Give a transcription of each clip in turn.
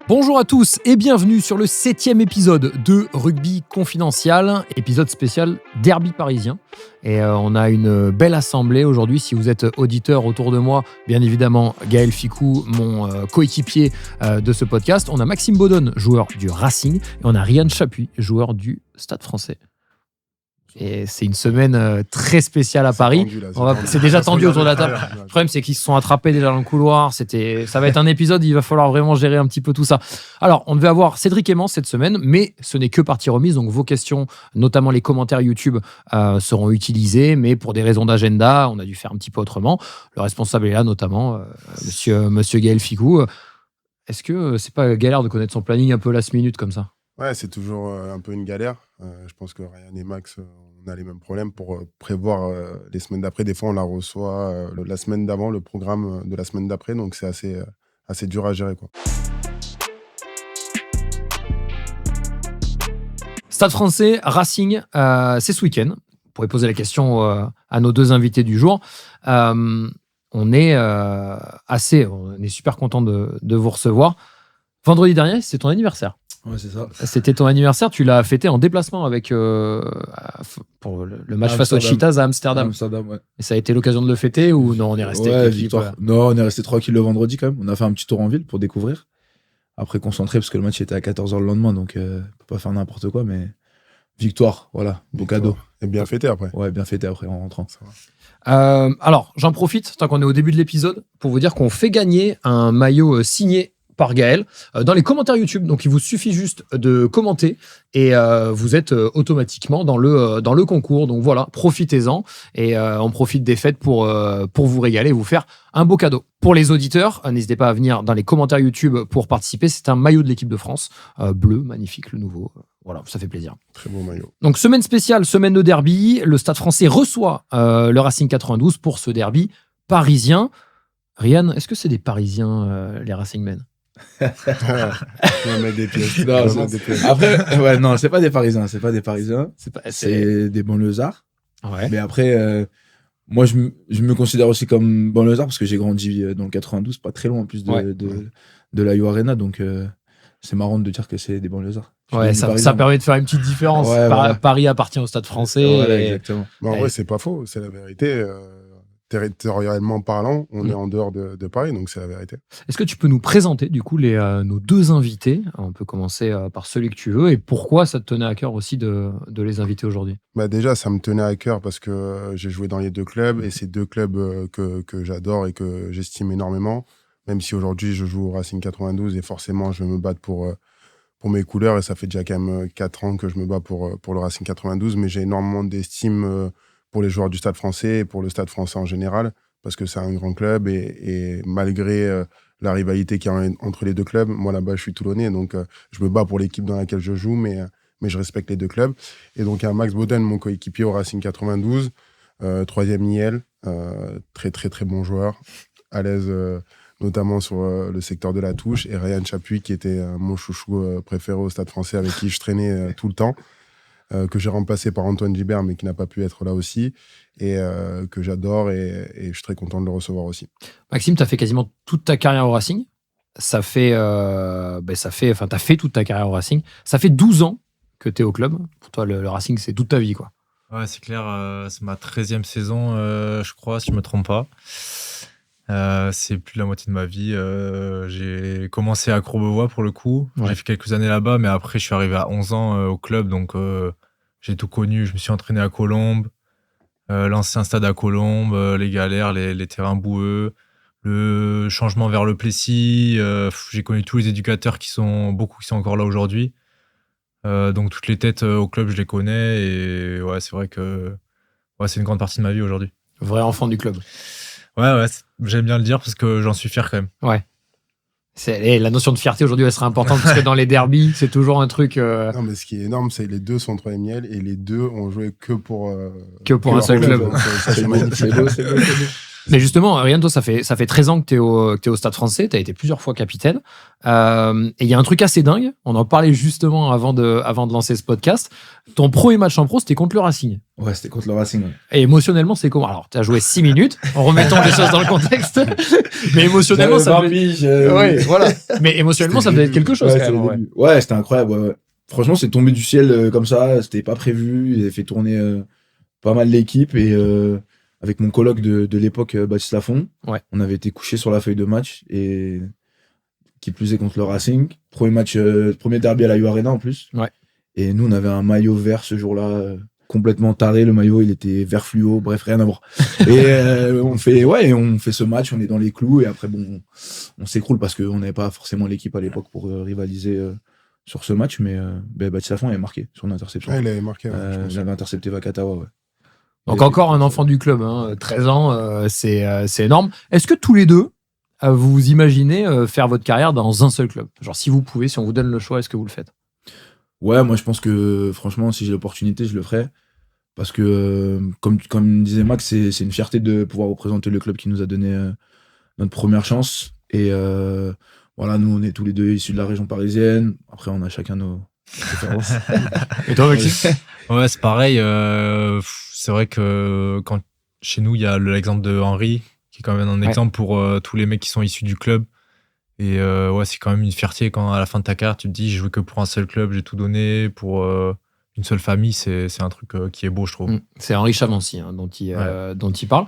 Bonjour à tous et bienvenue sur le 7e épisode de Rugby Confidential, épisode spécial derby parisien. Et on a une belle assemblée aujourd'hui. Si vous êtes auditeur autour de moi, bien évidemment Gaël Ficou, mon coéquipier de ce podcast. On a Maxime Baudonne, joueur du Racing, et on a Ryan Chapuis, joueur du Stade Français. Et c'est une semaine très spéciale à Paris. C'est déjà tendu autour de la table. Le problème, c'est qu'ils se sont attrapés déjà dans le couloir. Ça va être un épisode, il va falloir vraiment gérer un petit peu tout ça. Alors, on devait avoir Cédric Aimant cette semaine, mais ce n'est que partie remise. Donc, vos questions, notamment les commentaires YouTube, seront utilisés. Mais pour des raisons d'agenda, on a dû faire un petit peu autrement. Le responsable est là, notamment monsieur Gaël Ficou. Est-ce que c'est pas galère de connaître son planning un peu last minute comme ça ? Ouais, c'est toujours un peu une galère. Je pense que Ryan et Max, on a les mêmes problèmes pour prévoir les semaines d'après. Des fois, on la reçoit la semaine d'avant, le programme de la semaine d'après. Donc, c'est assez dur à gérer, quoi. Stade Français, Racing, c'est ce week-end. Vous pourrez poser la question à nos deux invités du jour. On est super content de vous recevoir. Vendredi dernier, c'était ton anniversaire. Ouais, c'est ça. C'était ton anniversaire, tu l'as fêté en déplacement avec pour le match face aux Cheetahs à Amsterdam. Ouais. Et ça a été l'occasion de le fêter ou non, on est resté victoire. Non, on est resté tranquille le vendredi quand même. On a fait un petit tour en ville pour découvrir. Après concentré parce que le match était à 14h le lendemain, donc on peut pas faire n'importe quoi, mais victoire, voilà, beau cadeau. Et bien fêté après. Ouais, bien fêté après en rentrant. Alors, j'en profite, tant qu'on est au début de l'épisode, pour vous dire qu'on fait gagner un maillot signé par Gaël dans les commentaires YouTube. Donc, il vous suffit juste de commenter et vous êtes automatiquement dans le concours. Donc, voilà, profitez-en et on profite des fêtes pour vous régaler et vous faire un beau cadeau. Pour les auditeurs, n'hésitez pas à venir dans les commentaires YouTube pour participer. C'est un maillot de l'équipe de France, bleu, magnifique, le nouveau. Voilà, ça fait plaisir. Très beau maillot. Donc, semaine spéciale, semaine de derby. Le Stade Français reçoit le Racing 92 pour ce derby parisien. Ryan, est-ce que c'est des Parisiens, les Racingmen ? On va mettre des pièces. Après, ouais, non, c'est pas des Parisiens. C'est des banlieusards. Ouais. Mais après, moi, je me considère aussi comme banlieusard parce que j'ai grandi dans le 92, pas très loin en plus de la U Arena. Donc, c'est marrant de dire que c'est des banlieusards. Ouais, ça permet de faire une petite différence. Ouais, voilà. Paris appartient au Stade Français. Voilà, exactement. En vrai, c'est pas faux. C'est la vérité. Territorialement parlant, on est en dehors de Paris, donc c'est la vérité. Est-ce que tu peux nous présenter du coup nos deux invités ? On peut commencer par celui que tu veux et pourquoi ça te tenait à cœur aussi de les inviter aujourd'hui ? Déjà, ça me tenait à cœur parce que j'ai joué dans les deux clubs et c'est deux clubs que j'adore et que j'estime énormément, même si aujourd'hui je joue au Racing 92 et forcément je vais me battre pour mes couleurs et ça fait déjà quand même 4 ans que je me bats pour le Racing 92, mais j'ai énormément d'estime pour les joueurs du Stade Français et pour le Stade Français en général, parce que c'est un grand club et malgré la rivalité qu'il y a entre les deux clubs, moi là-bas je suis Toulonnais, donc je me bats pour l'équipe dans laquelle je joue, mais je respecte les deux clubs. Et donc il y a Max Baudonne, mon coéquipier au Racing 92, 3e IL, très très très bon joueur, à l'aise notamment sur le secteur de la touche, et Ryan Chapuis qui était mon chouchou préféré au Stade Français, avec qui je traînais tout le temps. Que j'ai remplacé par Antoine Gibert, mais qui n'a pas pu être là aussi, et que j'adore, et je suis très content de le recevoir aussi. Maxime, tu as fait quasiment toute ta carrière au Racing. T'as fait toute ta carrière au Racing. Ça fait 12 ans que tu es au club. Pour toi, le Racing, c'est toute ta vie, quoi. Ouais, c'est clair. C'est ma 13e saison, je crois, si je ne me trompe pas. C'est plus de la moitié de ma vie. J'ai commencé à Courbevoie pour le coup. Ouais. J'ai fait quelques années là-bas, mais après, je suis arrivé à 11 ans au club. Donc, j'ai tout connu. Je me suis entraîné à Colombes, l'ancien stade à Colombes, les galères, les terrains boueux, le changement vers le Plessis. J'ai connu tous les éducateurs qui sont encore là aujourd'hui. Donc, toutes les têtes au club, je les connais. Et ouais, c'est vrai que c'est une grande partie de ma vie aujourd'hui. Vrai enfant du club. Ouais, j'aime bien le dire parce que j'en suis fier quand même. Ouais. La notion de fierté aujourd'hui, elle serait importante parce que dans les derbies, c'est toujours un truc. Non, mais ce qui est énorme, c'est que les deux sont 3e IL et les deux ont joué que pour un seul club. Donc, ça, c'est magnifique. C'est beau. Mais justement, Ryan, toi, ça fait 13 ans que t'es au Stade Français, t'as été plusieurs fois capitaine. Et il y a un truc assez dingue, on en parlait justement avant de lancer ce podcast. Ton premier match en pro, c'était contre le Racing. Ouais, c'était contre le Racing. Ouais. Et émotionnellement, c'est comment? Alors, t'as joué 6 minutes, en remettant les choses dans le contexte. Mais émotionnellement, ça devait... Ouais, voilà. Mais émotionnellement, ça devait être quelque chose, quand même. Ouais, c'était incroyable. Ouais. Franchement, c'est tombé du ciel comme ça, c'était pas prévu. Il avait fait tourner pas mal l'équipe et avec mon coloc de l'époque, Baptiste Lafont, on avait été couché sur la feuille de match et qui plus est contre le Racing. Premier derby à la U Arena en plus. Ouais. Et nous, on avait un maillot vert ce jour-là, complètement taré. Le maillot, il était vert fluo, bref, rien à voir. Et on fait ce match, on est dans les clous et après, bon, on s'écroule parce qu'on n'avait pas forcément l'équipe à l'époque pour rivaliser sur ce match, mais Baptiste Lafont avait marqué sur une interception. Ouais, il avait marqué. Il avait intercepté Vakatawa, ouais. Donc encore un enfant du club, 13 ans, c'est énorme. Est-ce que tous les deux, vous vous imaginez faire votre carrière dans un seul club? Genre si vous pouvez, si on vous donne le choix, est-ce que vous le faites? Ouais, moi je pense que franchement, si j'ai l'opportunité, je le ferai. Parce que, comme disait Max, c'est une fierté de pouvoir représenter le club qui nous a donné notre première chance. Et voilà, nous on est tous les deux issus de la région parisienne. Après, on a chacun nos préférences. Et toi, Maxime? Ouais, c'est pareil. C'est vrai que quand chez nous, il y a l'exemple de Henry, qui est quand même un exemple pour tous les mecs qui sont issus du club. Et ouais, c'est quand même une fierté quand à la fin de ta carrière, tu te dis, j'ai joué que pour un seul club, j'ai tout donné pour une seule famille. C'est un truc qui est beau, je trouve. C'est Henri Chavancy dont il parle.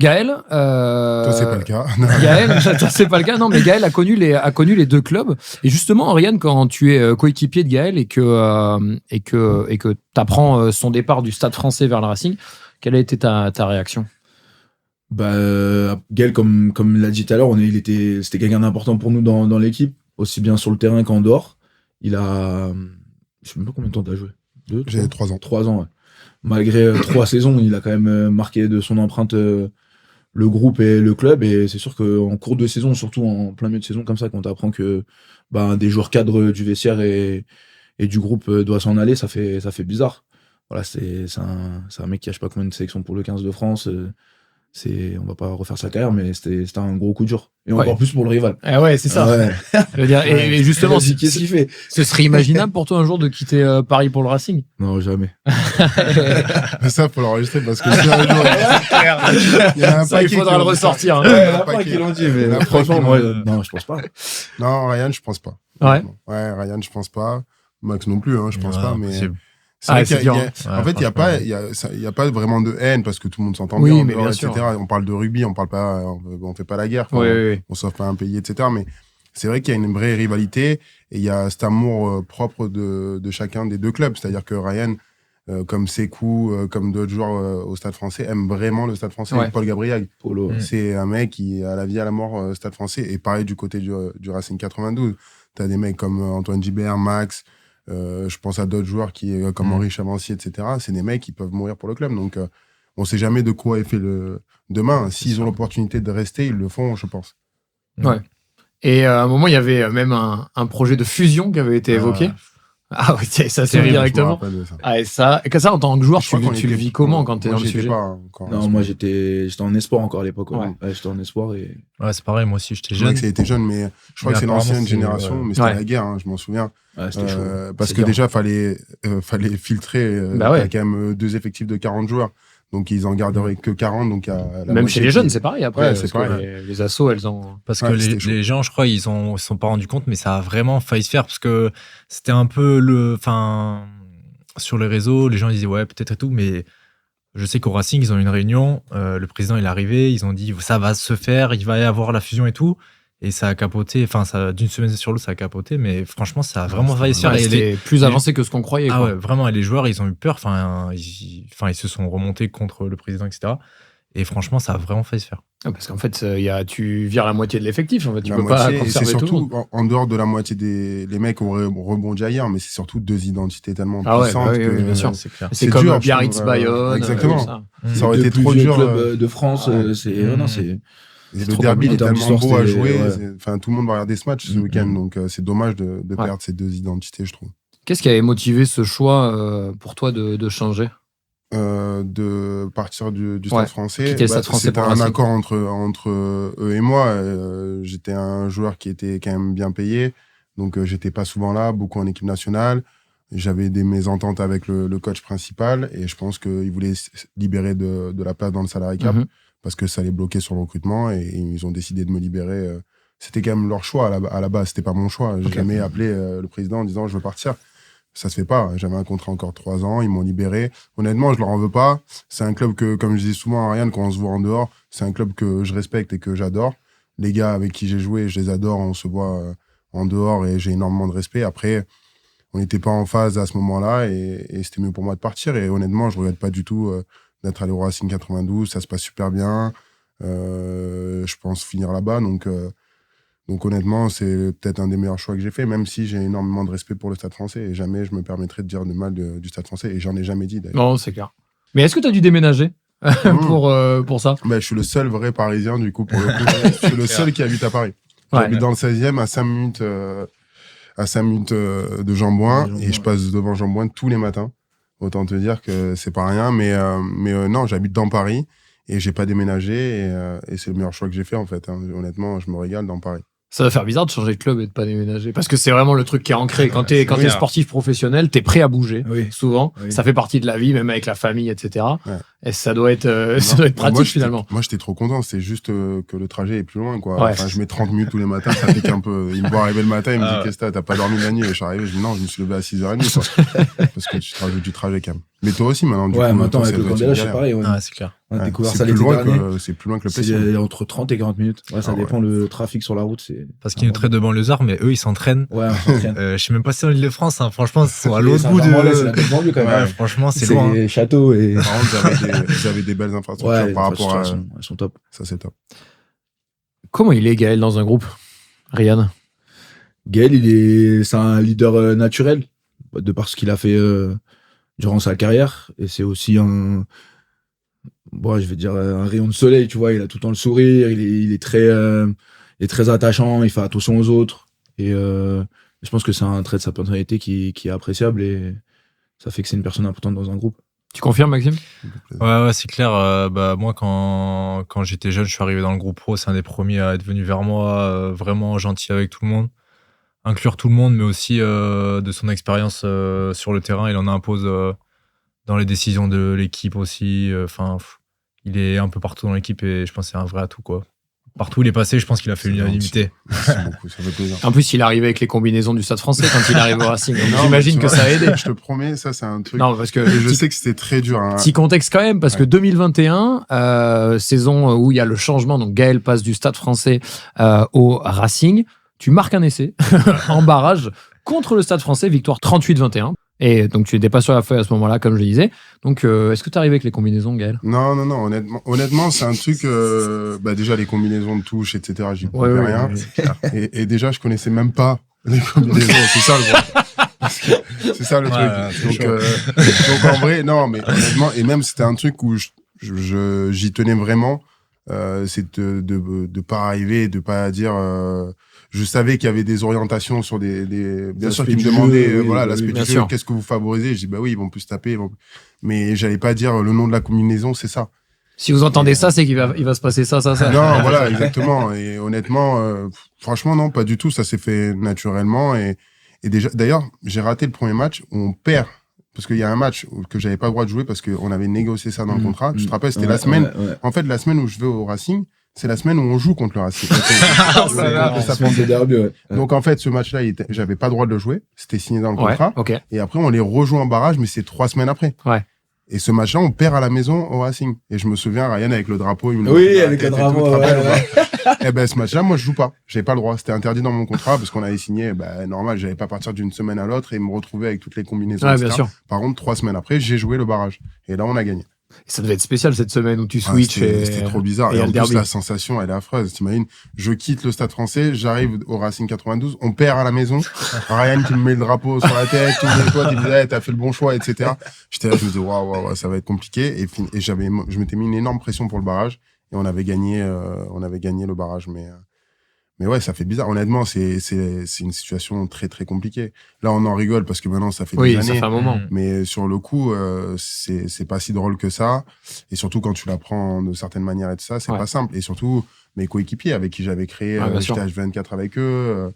Gaël, toi c'est pas le cas. Gaël, toi c'est pas le cas. Non, mais Gaël a connu les deux clubs. Et justement, Oriane, quand tu es coéquipier de Gaël et que t'apprends son départ du Stade Français vers le Racing, quelle a été ta réaction? Gaël, comme l'a dit tout à l'heure, c'était quelqu'un d'important pour nous dans l'équipe, aussi bien sur le terrain qu'en dehors. Je sais même pas combien de temps t'as joué. J'ai 3 ans. 3 ans, ouais. Malgré 3 saisons, il a quand même marqué de son empreinte le groupe et le club, et c'est sûr qu'en cours de saison, surtout en plein milieu de saison comme ça, quand t'apprends que des joueurs cadres du vestiaire et du groupe doivent s'en aller, ça fait bizarre. Voilà, c'est un mec qui a je sais pas combien de sélections pour le 15 de France. On va pas refaire sa carrière, mais c'était un gros coup dur. Et encore plus pour le rival. Ah ouais, c'est ça. Ouais. Je veux dire, et justement, qu'est-ce qu'il fait? Ce serait imaginable pour toi un jour de quitter Paris pour le Racing? Non, jamais. Mais ça, faut l'enregistrer parce que si un jour, il y a un ça, il faudra le ressortir. Il y en a pas qui l'ont dit, mais franchement, moi, non, je pense pas. Non, Ryan, je pense pas. Ouais. Ouais, Ryan, je pense pas. Max non plus, je pense pas, mais. C'est vrai qu'il y a, en fait, il y a pas vraiment de haine parce que tout le monde s'entend oui, bien, mais bien etc. sûr. On parle de rugby, on fait pas la guerre, oui. On sauve pas un pays, etc. Mais c'est vrai qu'il y a une vraie rivalité et il y a cet amour propre de chacun des deux clubs. C'est-à-dire que Ryan, comme Sekou, comme d'autres joueurs au Stade Français, aime vraiment le Stade Français. Ouais. Paul Gabriel, Polo. c'est un mec qui a la vie à la mort Stade Français. Et pareil du côté du Racing 92. T'as des mecs comme Antoine Gibert, Max. Je pense à d'autres joueurs comme Henri Chavancy, etc. C'est des mecs qui peuvent mourir pour le club. Donc, on ne sait jamais de quoi est fait demain. S'ils ont l'opportunité de rester, ils le font, je pense. Ouais. Et à un moment, il y avait même un projet de fusion qui avait été évoqué. Ah oui, ça c'est directement. Et ça, en tant que joueur, tu le vis comment quand tu es dans le sujet? Non, moi j'étais en espoir encore à l'époque. Ouais, j'étais en espoir et. Ouais, c'est pareil, moi aussi j'étais jeune. Max était jeune, mais je crois que c'est l'ancienne génération, mais c'était la guerre, je m'en souviens. Ouais, c'était chaud. Parce que déjà, fallait filtrer. Il y a quand même 2 effectifs de 40 joueurs. Donc, ils en garderaient que 40. Donc, même chez les jeunes, c'est pareil après. Ouais, c'est pareil. Les assos, elles ont. Parce que les gens, je crois, ils se sont pas rendus compte, mais ça a vraiment failli se faire parce que c'était un peu sur les réseaux, les gens disaient ouais, peut-être et tout, mais je sais qu'au Racing, ils ont eu une réunion. Le président, il est arrivé, ils ont dit ça va se faire, il va y avoir la fusion et tout. Et ça a capoté, d'une semaine sur l'autre, ça a capoté, mais franchement, ça a vraiment failli se faire. C'était plus avancé que ce qu'on croyait. Ah ouais, vraiment, et les joueurs, ils ont eu peur, ils se sont remontés contre le président, etc. Et franchement, ça a vraiment failli se faire. Ah, parce qu'en fait, tu vires la moitié de l'effectif, en fait, tu peux pas conserver c'est surtout, tout le monde. En dehors de la moitié les mecs ont rebondi ailleurs, mais c'est surtout 2 identités tellement puissantes que bien sûr. C'est comme dur, Biarritz Bayonne. Exactement. Ça aurait été trop dur. Club de France, c'est. Et le derby est tellement beau à jouer. Ouais. Tout le monde va regarder ce match ce week-end, donc c'est dommage de perdre ces 2 identités, je trouve. Qu'est-ce qui avait motivé ce choix pour toi de changer? de partir du Ouais, Stade français. quitter le Stade français C'était pour un Racing. accord entre eux et moi. J'étais un joueur qui était quand même bien payé, donc j'étais pas souvent là, beaucoup en équipe nationale. J'avais des mésententes avec le coach principal et je pense qu'il voulait libérer de la place dans le salary cap parce que ça allait bloquer sur le recrutement et ils ont décidé de me libérer. C'était quand même leur choix à la base, c'était pas mon choix. J'ai jamais appelé le président en disant je veux partir. Ça se fait pas. J'avais un contrat encore 3 ans, ils m'ont libéré. Honnêtement, je leur en veux pas. C'est un club que, comme je disais souvent à Ariane quand on se voit en dehors, c'est un club que je respecte et que j'adore. Les gars avec qui j'ai joué, je les adore, on se voit en dehors et j'ai énormément de respect. Après, on n'était pas en phase à ce moment-là et c'était mieux pour moi de partir. Et honnêtement, je regrette pas du tout d'être allé au Racing 92. Ça se passe super bien. Je pense finir là-bas. Donc honnêtement, c'est peut-être un des meilleurs choix que j'ai fait, même si j'ai énormément de respect pour le Stade français et jamais je me permettrai de dire de mal du Stade français et j'en ai jamais dit d'ailleurs. Non, c'est clair. Mais est-ce que tu as dû déménager pour ça? Je suis le seul vrai Parisien du coup pour le coup. Je suis le seul qui habite à Paris. Ouais. J'habite dans le 16e à 5 minutes, de Jean-Bouin et je passe devant Jean-Bouin tous les matins. Autant te dire que c'est pas rien, mais non, j'habite dans Paris et j'ai pas déménagé et c'est le meilleur choix que j'ai fait en fait. Honnêtement, je me régale dans Paris. Ça va faire bizarre de changer de club et de pas déménager. Parce que c'est vraiment le truc qui est ancré. Quand t'es sportif professionnel, t'es prêt à bouger. Oui. Souvent. Oui. Ça fait partie de la vie, même avec la famille, etc. Ouais. Et ça doit être pratique moi, finalement. Moi, j'étais trop content. C'est juste que le trajet est plus loin, quoi. Ouais. Enfin, je mets 30 minutes tous les matins. Ça fait qu'un peu. Il me voit arriver le matin, il me dit, qu'est-ce que t'as pas dormi la nuit? Et je suis arrivé, je dis, non, je me suis levé à 6h30, quoi. Parce que tu rajoutes du trajet quand même. Mais toi aussi, maintenant, du coup. Maintenant, avec ça le doit être Candela, une c'est galère. pareil. Ah, c'est clair. On a découvert ça C'est l'été plus loin dernier. c'est plus loin que le PC. C'est entre 30 et 40 minutes. Ouais, ça Ah ouais. dépend le trafic sur la route. C'est Parce qu'il nous traite de banlieusards, mais eux, ils s'entraînent. Ouais, on s'entraîne. Je sais même pas si c'est en Ile-de-France, hein. Franchement, ils sont à C'est l'autre bout c'est la de. belle banlieue quand même. Ouais, franchement, c'est loin. C'est château et. Par contre, vous avez des belles infrastructures Ouais, par rapport à. elles sont top. Ça, c'est top. Comment il est, Gaël, dans un groupe? Ryan? Gaël, c'est un leader naturel, de par ce qu'il a fait durant sa carrière. Et c'est aussi je vais dire un rayon de soleil, tu vois. Il a tout le temps le sourire, il est très attachant, il fait attention aux autres. Et je pense que c'est un trait de sa personnalité qui est appréciable et ça fait que c'est une personne importante dans un groupe. Tu confirmes, Maxime? Ouais, c'est clair. Moi, quand j'étais jeune, je suis arrivé dans le groupe pro. C'est un des premiers à être venu vers moi, vraiment gentil avec tout le monde. Inclure tout le monde, mais aussi de son expérience sur le terrain. Il en impose dans les décisions de l'équipe aussi. Il est un peu partout dans l'équipe et je pense que c'est un vrai atout, quoi. Partout où il est passé, je pense qu'il a fait l'unanimité. Merci beaucoup, ça fait plaisir. En plus, il est arrivé avec les combinaisons du Stade français quand il arrive au Racing. Donc, Non, j'imagine tu que vois, ça a aidé. Je te promets, ça, c'est un truc. Non, parce que Et je sais que c'était très dur. Hein. petit contexte quand même, parce que 2021, saison où il y a le changement, donc Gaël passe du Stade français au Racing, tu marques un essai en barrage contre le Stade français, victoire 38-21. Et donc tu n'étais pas sur la feuille à ce moment-là, comme je le disais. Donc est-ce que tu es arrivé avec les combinaisons, Gaël? Non, honnêtement, c'est un truc. Déjà, les combinaisons de touche, etc., j'y comprenais rien. Et déjà, je connaissais même pas les combinaisons. C'est ça le truc. C'est ça le truc. Donc en vrai, non, mais honnêtement, et même c'était un truc où j'y tenais vraiment. C'est de pas arriver, de pas dire. Je savais qu'il y avait des orientations sur bien sûr, qui me demandaient, l'aspect du jeu, qu'est-ce que vous favorisez? Je dis, oui, ils vont plus taper, mais j'allais pas dire le nom de la combinaison, c'est ça. Si vous entendez ça, c'est qu'il va se passer ça. Non, voilà, exactement. Et honnêtement, franchement, non, pas du tout. Ça s'est fait naturellement. Et déjà, d'ailleurs, j'ai raté le premier match où on perd. Parce qu'il y a un match que j'avais pas le droit de jouer parce qu'on avait négocié ça dans le contrat. Tu te rappelles, c'était la semaine. En fait, la semaine où je vais au Racing, c'est la semaine où on joue contre le Racing. Donc en fait, ce match-là, j'avais pas le droit de le jouer. C'était signé dans le contrat. Okay. Et après, on les rejoue en barrage, mais c'est 3 semaines après. Ouais. Et ce match-là, on perd à la maison au Racing. Et je me souviens, Ryan avec le drapeau. Oui, avec le drapeau. Et ben ce match-là, moi, je joue pas. J'avais pas le droit. C'était interdit dans mon contrat parce qu'on avait signé. Normal, j'allais pas partir d'une semaine à l'autre et me retrouver avec toutes les combinaisons. Ouais, bien sûr. Par contre, 3 semaines après, j'ai joué le barrage. Et là, on a gagné. Et ça devait être spécial cette semaine où tu switches. C'était trop bizarre. Et en plus, la sensation, elle est affreuse. T'imagines, je quitte le Stade français, j'arrive au Racing 92, on perd à la maison. Ryan qui me met le drapeau sur la tête, tous les potes, il me disait, t'as fait le bon choix, etc. J'étais là, je me disais, waouh, ça va être compliqué. Et je m'étais mis une énorme pression pour le barrage. Et on avait gagné le barrage. Mais ouais, ça fait bizarre. Honnêtement, c'est une situation très, très compliquée. Là, on en rigole parce que maintenant, ça fait des ça années. fait un moment. Mais sur le coup, c'est pas si drôle que ça. Et surtout, quand tu l'apprends de certaines manières et tout ça, c'est pas simple. Et surtout, mes coéquipiers avec qui j'avais créé j'étais H24 avec eux.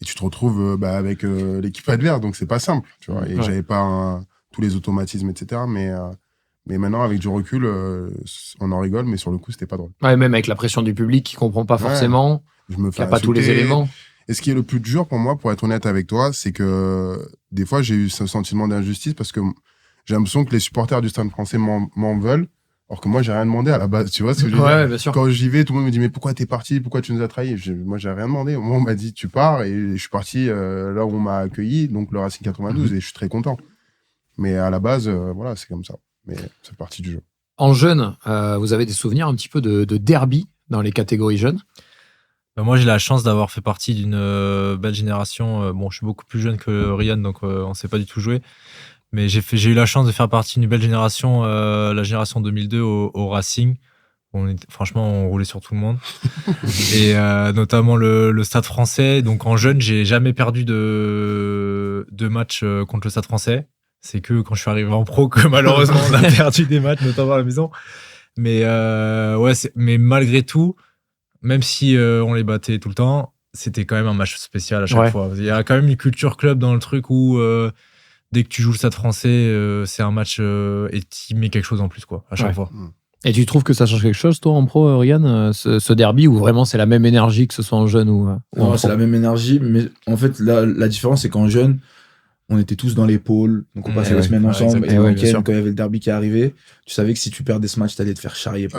Et tu te retrouves avec l'équipe adverse. Donc, c'est pas simple. Tu vois. Et j'avais pas tous les automatismes, etc. Mais maintenant, avec du recul, on en rigole. Mais sur le coup, c'était pas drôle. Ouais, même avec la pression du public qui comprend pas forcément. Je me fais il n'y a pas tous les éléments. Et ce qui est le plus dur pour moi, pour être honnête avec toi, c'est que des fois, j'ai eu ce sentiment d'injustice parce que j'ai l'impression que les supporters du Stade Français m'en veulent, alors que moi, j'ai rien demandé à la base. Tu vois ce que je veux dire? Bien sûr. Quand j'y vais, tout le monde me dit, mais pourquoi t'es parti? Pourquoi tu nous as trahis? Moi, j'ai rien demandé. Moi, on m'a dit, tu pars, et je suis parti là où on m'a accueilli, donc le Racing 92, et je suis très content. Mais à la base, voilà, c'est comme ça. Mais c'est partie du jeu. En jeune, vous avez des souvenirs un petit peu de derby dans les catégories jeunes? Moi, j'ai la chance d'avoir fait partie d'une belle génération. Bon, je suis beaucoup plus jeune que Ryan, donc on ne sait pas du tout jouer. Mais j'ai eu la chance de faire partie d'une belle génération, la génération 2002 au Racing. Franchement, on roulait sur tout le monde. Et notamment le Stade Français. Donc en jeune, j'ai jamais perdu de match contre le Stade Français. C'est que quand je suis arrivé en pro que malheureusement on a perdu des matchs, notamment à la maison. Mais mais malgré tout, même si on les battait tout le temps, c'était quand même un match spécial à chaque fois. Il y a quand même une culture club dans le truc où dès que tu joues le Stade Français, c'est un match et tu mets quelque chose en plus à chaque fois. Et tu trouves que ça change quelque chose, toi, en pro, Ryan, ce derby, ou vraiment c'est la même énergie que ce soit en jeune ou en pro? Non, c'est la même énergie, mais en fait, la différence, c'est qu'en jeune, on était tous dans les pôles, donc on passait la semaine ensemble, et le week-end, quand il y avait le derby qui arrivait, tu savais que si tu perdais ce match, t'allais te faire charrier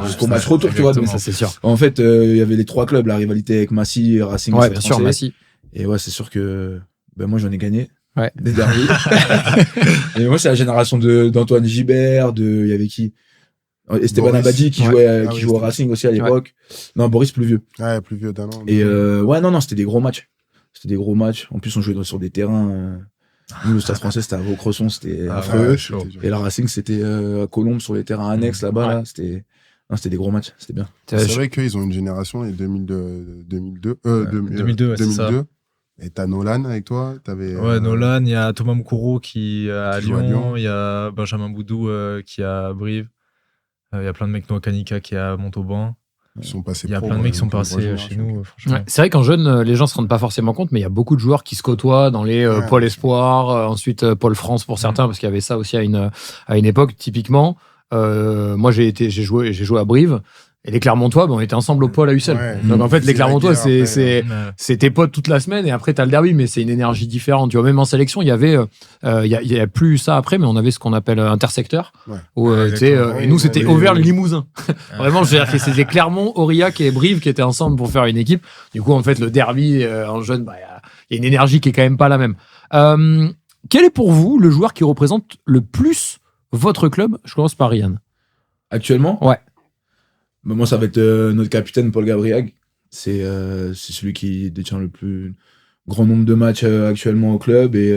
jusqu'au match retour, tu vois. Donc, ça, c'est sûr. En fait, il y avait les trois clubs, la rivalité avec Massy, Racing, ouais, bien sûr, Massy. Et ouais, c'est sûr que moi, j'en ai gagné. Des derbys. Et moi, c'est la génération d'Antoine Gibert, il y avait qui? Esteban Abadi qui jouait au Racing aussi à l'époque. Non, Boris plus vieux. Ouais, plus vieux d'un an. Et non, c'était des gros matchs. C'était des gros matchs. En plus, on jouait sur des terrains. Nous, le Stade Français, c'était à Vaucresson, c'était affreux. Et la Racing, c'était à Colombes, sur les terrains annexes là-bas. Là, c'était des gros matchs. C'était bien. C'est vrai qu'ils ont une génération, les 2002. C'est ça. Et t'as Nolan avec toi? Nolan, il y a Thomas Moukoro qui est à Lyon. Il y a Benjamin Boudou qui est à Brive. Il y a plein de mecs, Noah Kanika qui est à Montauban. Il y a plein de mecs qui sont passés chez nous. Ouais. C'est vrai qu'en jeune, les gens se rendent pas forcément compte, mais il y a beaucoup de joueurs qui se côtoient dans les Pôle Espoir, ensuite Pôle France pour certains, parce qu'il y avait ça aussi à une époque. Typiquement, moi j'ai joué à Brive. Et les Clermontois, on était ensemble au pôle à Ussel. Ouais, donc en fait, les Clermontois, c'est tes potes toute la semaine et après, t'as le derby, mais c'est une énergie différente. Tu vois, même en sélection, il y avait, il y a plus ça après, mais on avait ce qu'on appelle intersecteur. Où, et nous, c'était Auvergne-Limousin. Vraiment, je veux dire que c'était Clermont, Aurillac et Brive qui étaient ensemble pour faire une équipe. Du coup, en fait, le derby en jeune, il y a une énergie qui est quand même pas la même. Quel est pour vous le joueur qui représente le plus votre club? Je commence par Ryan. Actuellement? Ouais. Moi, ça va être notre capitaine, Paul Gabriag. C'est celui qui détient le plus grand nombre de matchs actuellement au club. Et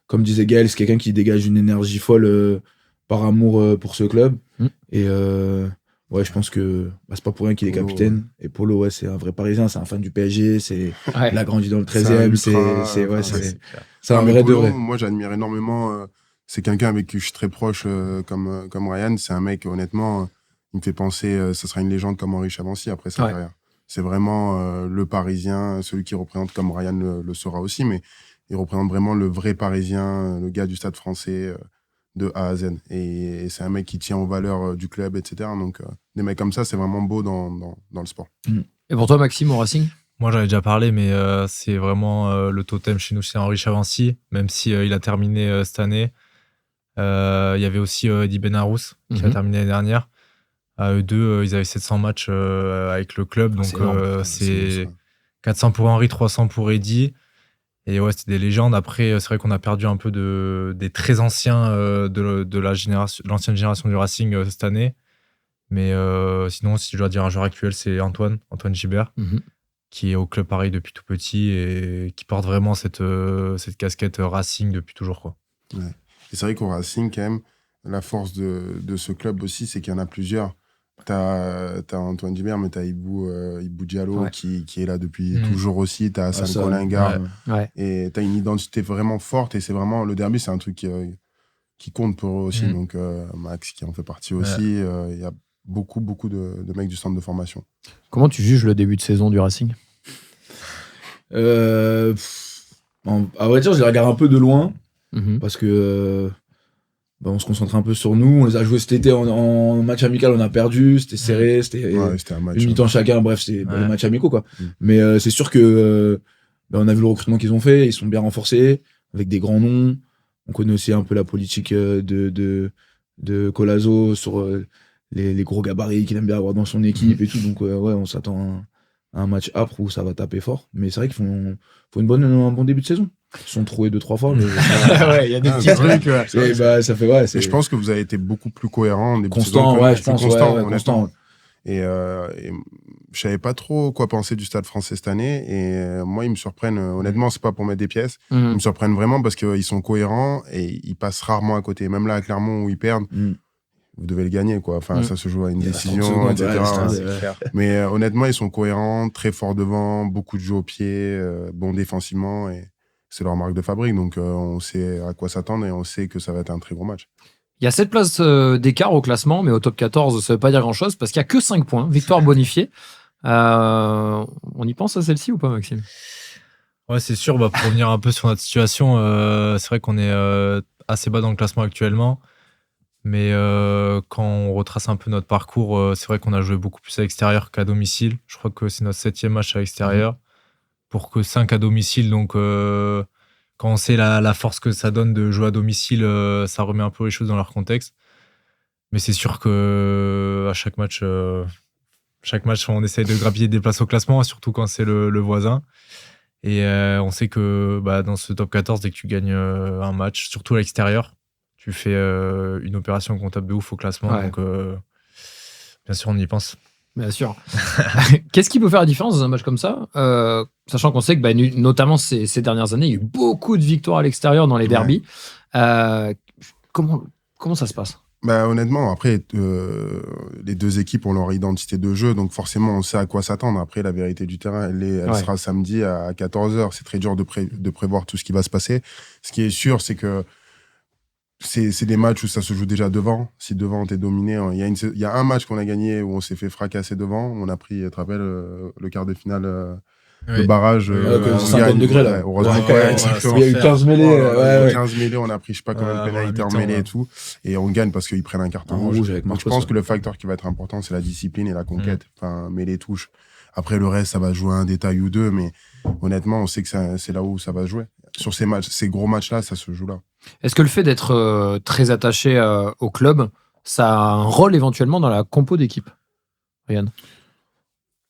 comme disait Gaël, c'est quelqu'un qui dégage une énergie folle par amour pour ce club. Et je pense que c'est pas pour rien qu'il est capitaine. Et Polo, c'est un vrai Parisien, c'est un fan du PSG. Il a grandi dans le 13e. C'est un vrai de vrai. Moi, j'admire énormément. C'est quelqu'un avec qui je suis très proche, comme Ryan. C'est un mec, honnêtement... Il me fait penser, ça sera une légende comme Henri Chavancy après sa carrière. C'est vraiment le Parisien, celui qui représente, comme Ryan le sera aussi, mais il représente vraiment le vrai Parisien, le gars du Stade Français de A à Z. Et c'est un mec qui tient aux valeurs du club, etc. Donc, des mecs comme ça, c'est vraiment beau dans le sport. Et pour toi, Maxime, au Racing? Moi, j'en ai déjà parlé, mais c'est vraiment le totem chez nous, c'est Henri Chavancy, même si il a terminé cette année. Il y avait aussi Eddy Benarous, qui a terminé l'année dernière. Eux deux, ils avaient 700 matchs avec le club, donc c'est 400 pour Henri, 300 pour Eddy. Et ouais, c'était des légendes. Après, c'est vrai qu'on a perdu un peu des très anciens de l'ancienne génération du Racing cette année. Mais sinon, si je dois dire un joueur actuel, c'est Antoine Gibert, qui est au club pareil depuis tout petit et qui porte vraiment cette casquette Racing depuis toujours, quoi. Ouais. Et c'est vrai qu'au Racing, quand même, la force de ce club aussi, c'est qu'il y en a plusieurs. T'as Antoine Gibert, mais t'as Ibou Diallo qui est là depuis toujours aussi. T'as Hassan Kolinga. Et t'as une identité vraiment forte. Et c'est vraiment, le derby, c'est un truc qui compte pour eux aussi. Donc, Max qui en fait partie aussi. Il y a beaucoup de mecs du centre de formation. Comment tu juges le début de saison du Racing ? À vrai dire, je les regarde un peu de loin. Parce que on se concentre un peu sur nous. On les a joués cet été en match amical, on a perdu, c'était serré, c'était un match, une mi-temps chacun, bref, c'était des matchs amicaux, quoi. Mais c'est sûr que on a vu le recrutement qu'ils ont fait, ils sont bien renforcés, avec des grands noms. On connaît aussi un peu la politique de Colazo sur les gros gabarits qu'il aime bien avoir dans son équipe et tout. Donc on s'attend à un match âpre où ça va taper fort. Mais c'est vrai qu'ils font un bon début de saison. Ils sont trouvés 2-3 fois, mais il y a des petits trucs. Ça fait et je pense que vous avez été beaucoup plus cohérent, constant, je pense, constant. Et je savais pas trop quoi penser du Stade Français cette année. Et moi, ils me surprennent. Honnêtement, c'est pas pour mettre des pièces. Ils me surprennent vraiment parce qu'ils sont cohérents et ils passent rarement à côté. Même là, à Clermont, où ils perdent, vous devez le gagner, quoi. Enfin, ça se joue à une décision, etc. Mais honnêtement, ils sont cohérents, très forts devant, beaucoup de jeux au pied, bons défensivement. Et c'est leur marque de fabrique, donc on sait à quoi s'attendre et on sait que ça va être un très gros match. Il y a 7 places d'écart au classement, mais au top 14, ça ne veut pas dire grand-chose, parce qu'il n'y a que 5 points, victoire bonifiée. On y pense à celle-ci ou pas, Maxime ? Ouais, c'est sûr, pour revenir un peu sur notre situation, c'est vrai qu'on est assez bas dans le classement actuellement, mais quand on retrace un peu notre parcours, c'est vrai qu'on a joué beaucoup plus à l'extérieur qu'à domicile. Je crois que c'est notre 7e match à l'extérieur. Pour que 5 à domicile, donc quand on sait la force que ça donne de jouer à domicile, ça remet un peu les choses dans leur contexte. Mais c'est sûr que à chaque match, on essaye de grappiller des places au classement, surtout quand c'est le voisin. Et on sait que dans ce top 14, dès que tu gagnes un match, surtout à l'extérieur, tu fais une opération comptable de ouf au classement. Donc bien sûr, on y pense. Bien sûr. Qu'est-ce qui peut faire la différence dans un match comme ça, sachant qu'on sait que notamment ces dernières années, il y a eu beaucoup de victoires à l'extérieur dans les derbys. Comment ça se passe ? Honnêtement, après, les deux équipes ont leur identité de jeu, donc forcément, on sait à quoi s'attendre. Après, la vérité du terrain, elle sera samedi à 14h. C'est très dur de prévoir tout ce qui va se passer. Ce qui est sûr, c'est que c'est des matchs où ça se joue déjà devant. Si devant, t'es dominé, il y a un match qu'on a gagné où on s'est fait fracasser devant. On a pris, tu te rappelles, le quart de finale, le barrage. 50 degrés, là. Heureusement, il y a eu 15 mêlées. 15 mêlées, on a pris, je sais pas combien de pénalités en mêlée et tout. Et on gagne parce qu'ils prennent un carton rouge. Donc, je pense que le facteur qui va être important, c'est la discipline et la conquête. Enfin, mêlée touche. Après, le reste, ça va jouer un détail ou deux, mais honnêtement, on sait que c'est là où ça va jouer. Sur ces gros matchs-là, ça se joue là. Est-ce que le fait d'être très attaché au club, ça a un rôle éventuellement dans la compo d'équipe, Ryan ?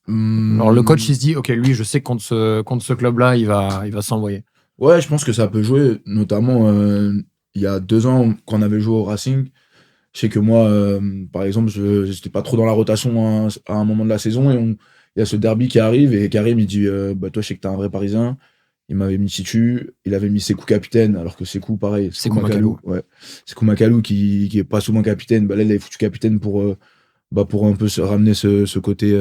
Alors le coach, il se dit, ok, lui, je sais que contre ce club-là, il va s'envoyer. Ouais, je pense que ça peut jouer, notamment il y a 2 ans, quand on avait joué au Racing. Je sais que moi, par exemple, je n'étais pas trop dans la rotation à un moment de la saison, et il y a ce derby qui arrive, et Karim, il dit, toi, je sais que t'es un vrai Parisien. Il m'avait mis Titu, il avait mis Sekou capitaine, alors que Sekou, pareil. Sekou Makalou. Ouais. Sekou Makalou, qui est pas souvent capitaine. Là, il est foutu capitaine pour un peu se ramener ce côté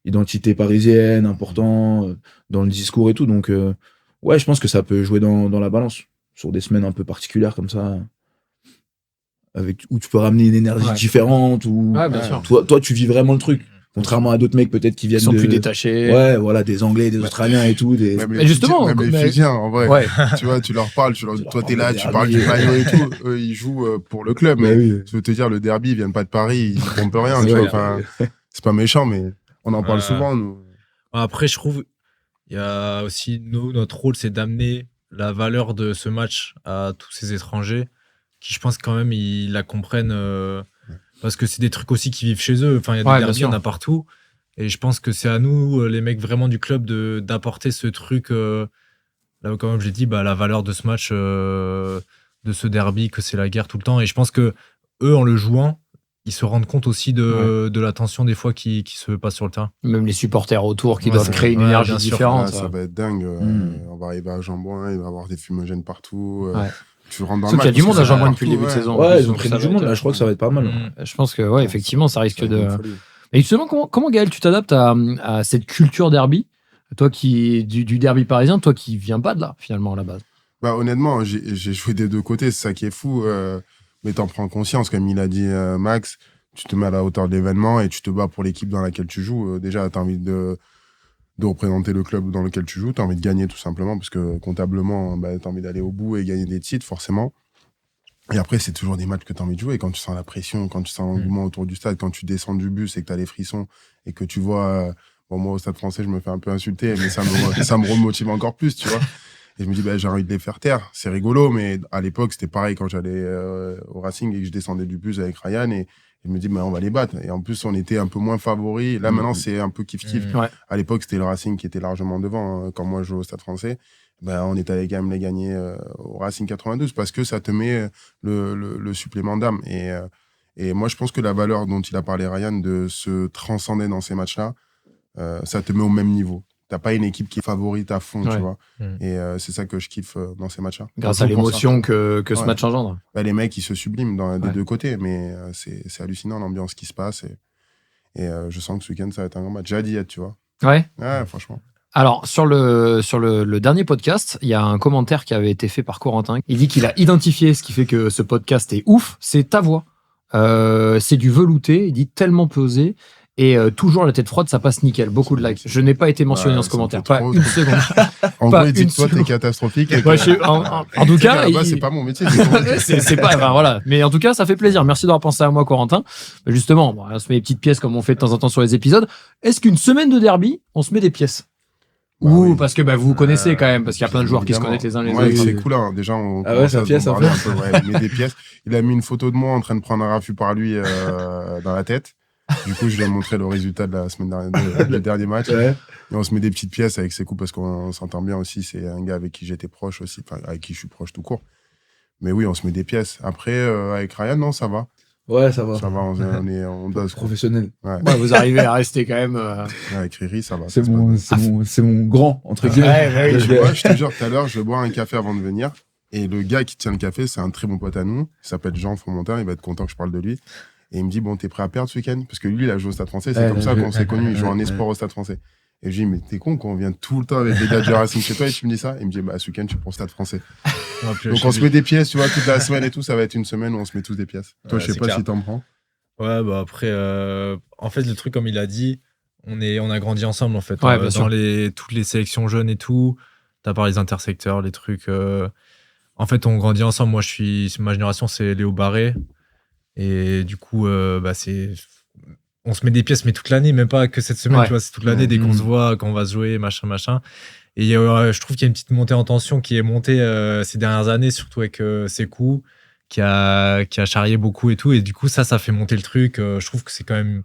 identité parisienne, important, dans le discours et tout. Donc, je pense que ça peut jouer dans la balance, sur des semaines un peu particulières comme ça, où tu peux ramener une énergie différente, où bien sûr. Toi, tu vis vraiment le truc. Contrairement à d'autres mecs peut-être qui viennent plus détachés. Ouais, voilà, des Anglais, des Australiens et tout. Mais justement, même les Fidjiens, en vrai. Tu vois, tu leur parles, toi t'es là, tu parles du maillot et tout. Eux, ils jouent pour le club. Mais je veux te dire, le derby, ils viennent pas de Paris, ils pompent rien. C'est pas méchant, mais on en parle souvent, nous. Après, je trouve, il y a aussi, notre rôle, c'est d'amener la valeur de ce match à tous ces étrangers qui, je pense, quand même, ils la comprennent. Parce que c'est des trucs aussi qui vivent chez eux. Enfin, il y a des derbys, il y en a partout. Et je pense que c'est à nous, les mecs vraiment du club, d'apporter ce truc. Là, quand même, j'ai dit, la valeur de ce match, de ce derby, que c'est la guerre tout le temps. Et je pense que eux, en le jouant, ils se rendent compte aussi de la tension des fois qui se passe sur le terrain. Même les supporters autour qui Ouais, doivent c'est- créer une ouais, énergie bien sûr. différente. Là, ça va être dingue. On va arriver à Jambouin, il va y avoir des fumogènes partout. Ouais. Tu rentres dans Sauf le qu'il y a match. du monde à parce que Jambouin c'est depuis le début de partout, saison. Ouais, ils ont Donc, pris ça du va monde, être- là, je crois que ça va être pas mal. Je pense que, ouais, effectivement, ça risque Ça va être de. une folie. Et justement, comment Gaël, tu t'adaptes à cette culture derby? Toi qui du derby parisien, toi qui viens pas de là, finalement, à la base. Bah, honnêtement, j'ai joué des deux côtés, c'est ça qui est fou. Mais t'en prends conscience, comme il a dit Max, tu te mets à la hauteur de l'événement et tu te bats pour l'équipe dans laquelle tu joues. Déjà, t'as envie de représenter le club dans lequel tu joues, t'as envie de gagner tout simplement, parce que comptablement, bah, t'as envie d'aller au bout et gagner des titres, forcément. Et après, c'est toujours des matchs que t'as envie de jouer. Quand tu sens la pression, quand tu sens l'engouement autour du stade, quand tu descends du bus et que t'as les frissons et que tu vois... bon, moi, au Stade Français, je me fais un peu insulter, mais ça me remotive encore plus, tu vois. Et je me dis, bah, j'ai envie de les faire taire. C'est rigolo, mais à l'époque, c'était pareil quand j'allais au Racing et que je descendais du bus avec Ryan. Et je me dis, bah, on va les battre. Et en plus, on était un peu moins favoris. Là, maintenant, c'est un peu kiff-kiff. Ouais. À l'époque, c'était le Racing qui était largement devant. Quand moi, je jouais au Stade Français, bah, on est allé quand même les gagner au Racing 92 parce que ça te met le supplément d'âme. Et moi, je pense que la valeur dont il a parlé, Ryan, de se transcender dans ces matchs-là, ça te met au même niveau. T'as pas une équipe qui est favorite à fond, Ouais. tu vois. Mm. Et c'est ça que je kiffe dans ces matchs-là. Grâce à Surtout pour l'émotion que ce Ouais. match engendre. bah, les mecs, ils se subliment des Ouais. deux côtés, mais c'est hallucinant l'ambiance qui se passe. Et je sens que ce week-end, ça va être un grand match. J'ai hâte d'y être, tu vois. Ouais. Ouais, franchement. Alors, sur le dernier podcast, il y a un commentaire qui avait été fait par Corentin. Il dit qu'il a identifié ce qui fait que ce podcast est ouf, c'est ta voix. C'est du velouté, il dit tellement pesé. Et toujours la tête froide, ça passe nickel. Beaucoup de likes. Je n'ai pas été mentionné Ouais, dans ce ça commentaire. me fait Pas trop- une seconde. En Pas gros, il dit une que toi, t'es seconde. catastrophique. Et Ouais, que- en tout Tu sais qu'à cas, la base, c'est pas mon métier. c'est ton métier. c'est pas, enfin, voilà. Mais en tout cas, ça fait plaisir. Merci d'avoir pensé à moi, Corentin. Justement, bon, on se met des petites pièces comme on fait de temps en temps sur les épisodes. Est-ce qu'une semaine de derby, on se met des pièces? Bah Ou oui. parce que vous vous connaissez quand même, parce qu'il y a plein de joueurs qui se Évidemment. connaissent les uns les Ouais, autres. c'est cool, hein. Déjà, on Ah ouais, commence sa à se pièce, bombarder un peu. Ouais, il met des pièces. Il a mis une photo de moi en train de prendre un raffut par lui dans la tête. Du coup, je lui ai montré le résultat de la semaine dernière, du dernier match. Ouais. Et on se met des petites pièces avec ses coups parce qu'on s'entend bien aussi. C'est un gars avec qui j'étais proche aussi, enfin, avec qui je suis proche tout court. Mais oui, on se met des pièces. Après, avec Ryan, non, ça va. Ouais, ça va. Ça va, on dose. quoi. Professionnel. Ouais. Ouais, vous arrivez à rester quand même. Avec Riri, ça va. C'est ça se passe bien. c'est mon grand, entre guillemets. Ouais, Je vois, je te jure, tout à l'heure, je bois un café avant de venir. Et le gars qui tient le café, c'est un très bon pote à nous. Il s'appelle Jean Fromontin. Il va être content que je parle de lui. Et il me dit, bon, t'es prêt à perdre ce week-end? Parce que lui, il a joué au Stade Français. C'est Ouais, comme ça ouais, qu'on s'est ouais, connus. Il joue ouais, en ouais. espoir au Stade Français. Et je lui dis, mais t'es con qu'on vient tout le temps avec les gars du Racing chez toi et tu me dis ça? Il me dit, bah, ce week-end, je suis pour le Stade Français. Ouais, puis, Donc, je on sais se met des pièces, tu vois, toute la semaine et tout. Ça va être une semaine où on se met tous des pièces. Toi, Ouais, je sais c'est pas clair. si t'en prends. Ouais, bah après, en fait, le truc, comme il a dit, on a grandi ensemble, en fait. Ouais, bien sûr. Dans toutes les sélections jeunes et tout, t'as parlé des intersecteurs, les trucs. En fait, on grandit ensemble. Moi, ma génération, c'est Léo Barré. Et du coup, bah, on se met des pièces, mais toute l'année, même pas que cette semaine, Ouais. tu vois, c'est toute l'année, dès qu'on se voit, quand on va se jouer, machin. Et je trouve qu'il y a une petite montée en tension qui est montée ces dernières années, surtout avec Sekou, qui a charrié beaucoup et tout. Et du coup, ça fait monter le truc. Je trouve que c'est quand même,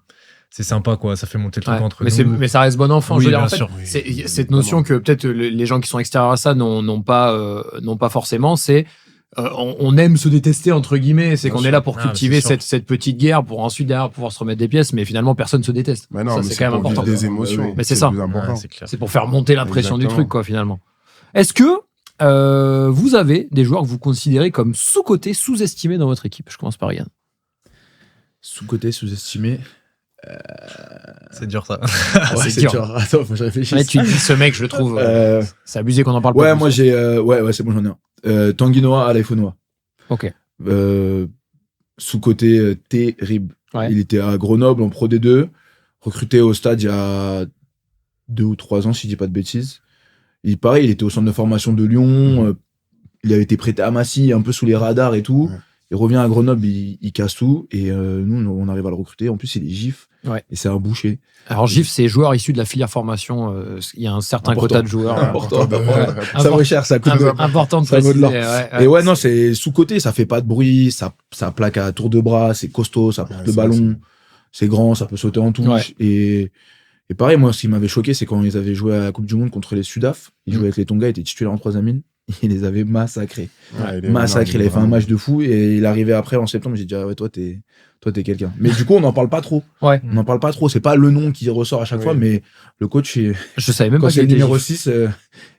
c'est sympa, quoi. Ça fait monter le truc Ouais. entre mais, nous. mais ça reste bon enfant. Oui, je veux dire, bien en fait, sûr. Oui, c'est oui, cette notion que peut-être les gens qui sont extérieurs à ça n'ont pas forcément. C'est on aime se détester entre guillemets. C'est Bien qu'on sûr. est là pour Ah, cultiver c'est sûr. cette petite guerre pour ensuite derrière pouvoir se remettre des pièces. Mais finalement, personne se déteste. Mais non, Ça, mais c'est quand même pour vivre important. des émotions. Mais c'est ça. le plus important. Ouais, c'est clair. C'est pour faire monter la pression du Exactement. truc, quoi, finalement. Est-ce que vous avez des joueurs que vous considérez comme sous-cotés, sous-estimés dans votre équipe? Je commence par Yann. Sous-côté, sous-estimé. C'est dur, ça. c'est c'est dur. dur. Attends, faut que je réfléchisse. Ouais, tu dis ce mec, je le trouve. C'est abusé qu'on en parle Ouais, pas. moi j'ai. Ouais, c'est bon, j'en ai un. Tanguy Noah à l'iPhone. Ok. Sous-côté terrible. Ouais. Il était à Grenoble en Pro D2, recruté au stade il y a 2 ou 3 ans, si je dis pas de bêtises. Il était au centre de formation de Lyon. Il avait été prêté à Massy, un peu sous les radars et tout. Ouais. Il revient à Grenoble, il casse tout. Et nous, on arrive à le recruter. En plus, il est GIF. Ouais. Et c'est un boucher. Alors, GIF, c'est joueurs issus de la filière formation. Il y a un certain Important. quota de joueurs. Important. Ouais. Ça vaut cher, ça coûte. Important de Ça vaut de préciser. l'or. Ouais. Et ouais, non, c'est sous-côté, ça fait pas de bruit, ça plaque à tour de bras, c'est costaud, ça porte Ouais, le c'est ballon, c'est grand, ça peut sauter en touche. Ouais. Et pareil, moi, ce qui m'avait choqué, c'est quand ils avaient joué à la Coupe du Monde contre les Sudaf. Ils jouaient avec les Tonga, ils étaient titulaires en 3e ligne. il les avait massacrés. Ouais, Il avait fait un match de fou et il arrivait après en septembre. J'ai dit, ah ouais, toi, t'es quelqu'un. Mais du coup, on n'en parle pas trop. Ouais. On n'en parle pas trop. C'est pas le nom qui ressort à chaque fois, mais le coach, je savais même quand pas c'est qu'il le était numéro gif. 6,